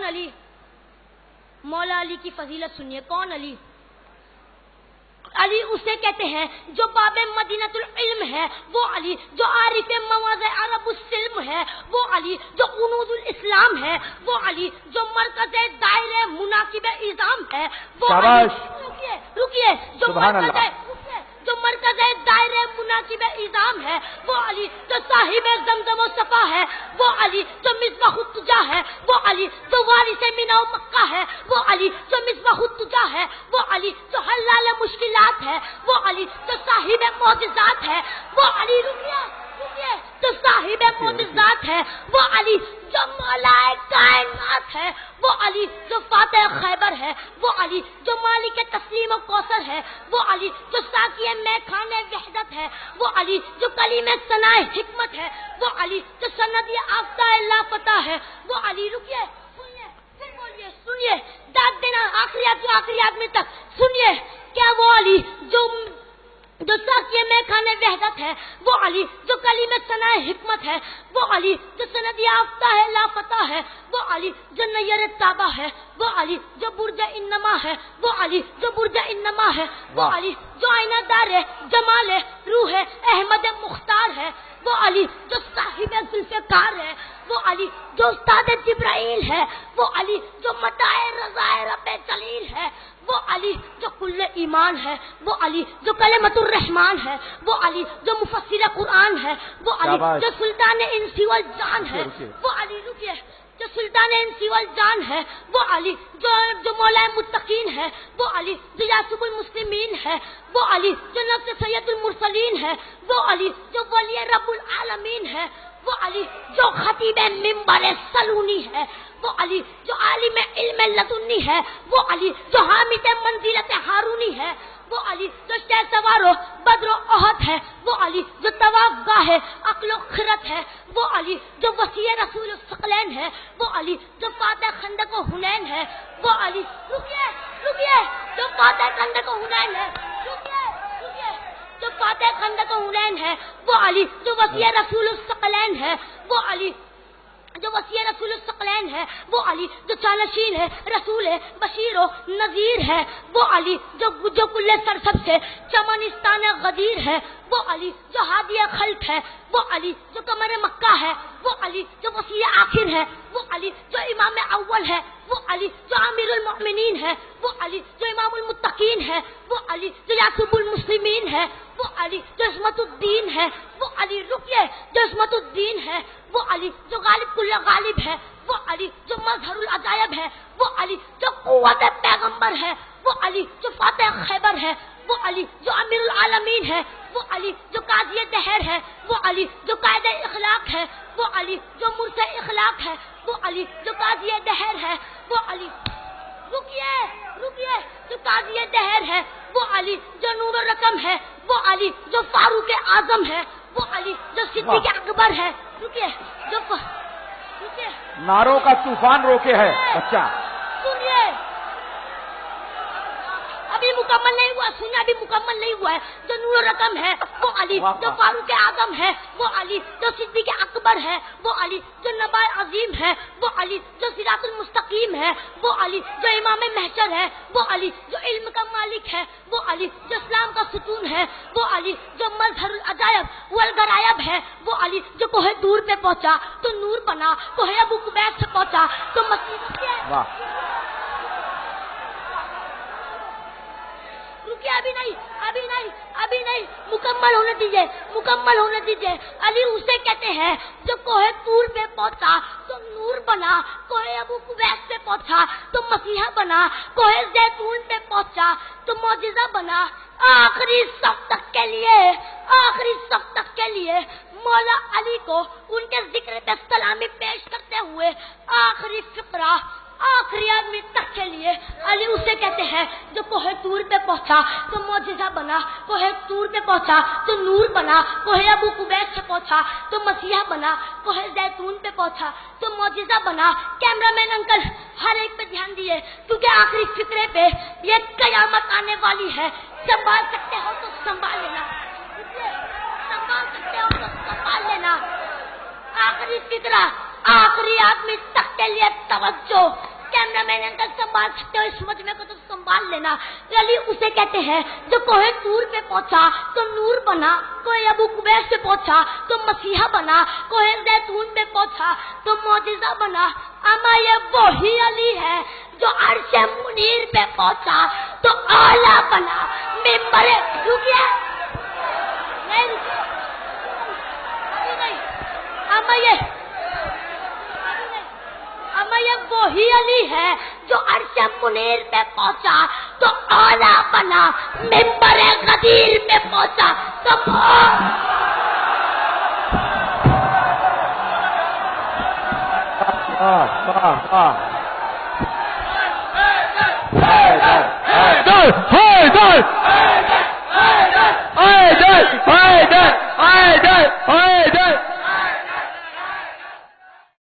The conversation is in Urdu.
علی؟ مولا علی کی فضیلت سنیے. کون علی؟ علی اسے کہتے ہیں جو باب مدینۃ العلم ہے وہ علی، جو عارف مواضع عرب السلم ہے وہ علی، جو قنوز الاسلام ہے وہ علی، جو مرکز دائرہ مناقب اعظام ہے وہ علی. رکیے جو مرکز دائرہ مناقب اعظام ہے وہ علی، جو صاحب زمزم و صفا ہے وہ علی، جو مصباح التجا ہے وہ علی، جو وارث مینا و مکہ ہے وہ علی، جو مصباح التجا ہے وہ علی، جو حلال مشکلات ہے وہ علی، جو صاحب معجزات ہے وہ علی. رکیے جو صاحب معجزات ہے وہ علی، جو مولا کائنات ہے وہ علی، جو فاتح خیبر ہے وہ علی، جو مالک تسلیم و کوثر ہے وہ علی، جو ساقی میں کھانے وحدت ہے وہ علی، جو کلیم ثنا حکمت ہے وہ علی، جو سند آفتہ لا فتح ہے وہ علی. رکیے سنیے پھر بولیے، سنیے داد دینا آخری آدمی تک. سنیے کیا وہ علی جو ساقی میں کھانے وحدت ہے وہ علی، جو کلیم ثنا حکمت ہے وہ علی، جو سند یافتہ ہے لا فتح ہے وہ علی، جو نیر تابہ ہے وہ علی، جو برج انما ہے وہ علی، جو برج انما ہے وہ علی، جو آئینہ دار جمال روح احمد مختار ہے وہ علی، جو صاحب ذوالفقار ہے وہ علی، جو استاد جبرائیل ہے وہ علی، جو متاع رضا رب جلیل ہے وہ علی، جو کل ایمان ہے وہ علی، جو کلمۃ الرحمن ہے وہ علی، جو مفسر قرآن ہے وہ علی، جو سلطان انسی والجان ہے وہ علی. رکیے جو سلطان انسی والجان ہے وہ علی، جو مولا متقین ہے وہ علی، جو یاسب المسلمین ہے وہ علی، جو نفس سید المرسلین ہے وہ علی، جو ولی رب العالمین ہے وہ علی، جو خطیب منبر سلونی ہے وہ علی، جو عالم علم لدنی ہے وہ علی، جو حامد منزلت ہارونی ہے وہ علی، جو شہ سوارو بدر و احد ہے وہ علی، جو طواف گاہ عقل و خرت ہے وہ علی، جو وسیع رسول الثقلین ہے وہ علی، جو فاتح خندق و حنین ہے وہ علی. رکیے جو فاتح خندق و حنین ہے. رکیے جو فاتح خندق و حنین ہے وہ علی، جو وسیع رسول الثقلین ہے وہ علی، جو وسیع رسول الثقلین ہے وہ علی، جو چانشین ہے رسول بشیر و نذیر ہے وہ علی، جو کل سرسب سے چمنستان غدیر ہے وہ علی، جو ہادی خلق ہے وہ علی، جو قمر مکہ ہے وہ علی، جو وسیع آخر ہے وہ علی، جو امام اول ہے وہ علی، جو امیر المؤمنین ہے وہ علی، جو امام المتقین ہے وہ علی، جو یاسب المسلمین ہے وہ علی، جو عصمت الدین ہے وہ علی. رکیے جو عصمت الدین ہے وہ علی، جو غالب کل غالب ہے وہ علی، جو مظہر العجائب ہے وہ علی، جو قوت پیغمبر ہے وہ علی، جو فاتح خیبر ہے وہ علی، جو امیر العالمین ہے وہ علی، جو قاضی دہر ہے وہ علی، جو قائد اخلاق ہے وہ علی، جو مرث اخلاق ہے وہ علی، جو قاضی دہر ہے وہ علی. رکیے جو قاضی دہر ہے وہ علی، جو نور و رقم ہے وہ علی، جو فاروق اعظم ہے وہ علی، جو صدیق اکبر ہے. رکیے ناروں کا طوفان روکے ہے بچہ. سنیے ابھی مکمل نہیں ہوا، سنیے ابھی مکمل نہیں ہوا ہے. جو نور رقم ہے وہ علی، جو فاروق اعظم ہے وہ علی، جو صدیق اکبر ہے وہ علی، جو نبا عظیم ہے وہ علی، جو صراط المستقیم ہے وہ علی، جو امام محشر ہے وہ علی، جو علم کا مالک ہے وہ علی، جو اسلام کا ستون ہے وہ علی، جو مظہر العجائب والغرائب ہے وہ علی، جو کوہ دور پہ پہنچا تو نور بنا، کوہ ابو قبیس سے پہنچا تو مسیح. رکیے ابھی نہیں مکمل ہونے دیجیے. علی اسے کہتے ہیں جو کوہ طور پہ پہنچا تو نور بنا، کوہ ابو قبیس پہ پہنچا تو مسیحا بنا، کوہ زیتون پہ پہنچا تو معجزہ بنا. آخری صف تک کے لیے مولا علی کو ان کے ذکر پہ سلامی پیش کرتے ہوئے آخری فقرہ آخری آدمی تک کے لیے علی اسے کہتے ہیں جو کوہ طور پہ پہنچا تو معجزہ بنا، کوہ طور پہ پہنچا تو نور بنا، کوہ ابو قبیس سے پہنچا تو مسیحا بنا، کوہ زیتون پہ پہنچا تو معجزہ بنا. کیمرہ مین انکل ہر ایک پہ دھیان دیے کیونکہ آخری فقرے پہ یہ قیامت آنے والی ہے. سنبھال سکتے ہو تو سنبھال لینا. آخری فقرہ آخری آدمی تک کے لیے توجہ. کیمرہ مین انکل سنبھال سکتے ہو اس مجمع کو تو سنبھال لینا. علی اسے کہتے ہیں جو کوہ طور پہ پہنچا تو نور بنا, کوہ ابو قبیس پہ پہنچا تو مسیحا بنا, کوہ زیتون پہ پہنچا تو معجزہ بنا. اما یہ وہی علی ہے جو عرش منیر پہ پہنچا تو اعلیٰ بنا. ممبر رکیے نہیں رکیے ابھی نہیں. اما یہ وہی علی ہے جو عرش منیر پہ پہنچا تو اعلیٰ بنا. ممبر غدیر پہ پہنچا تو حیدر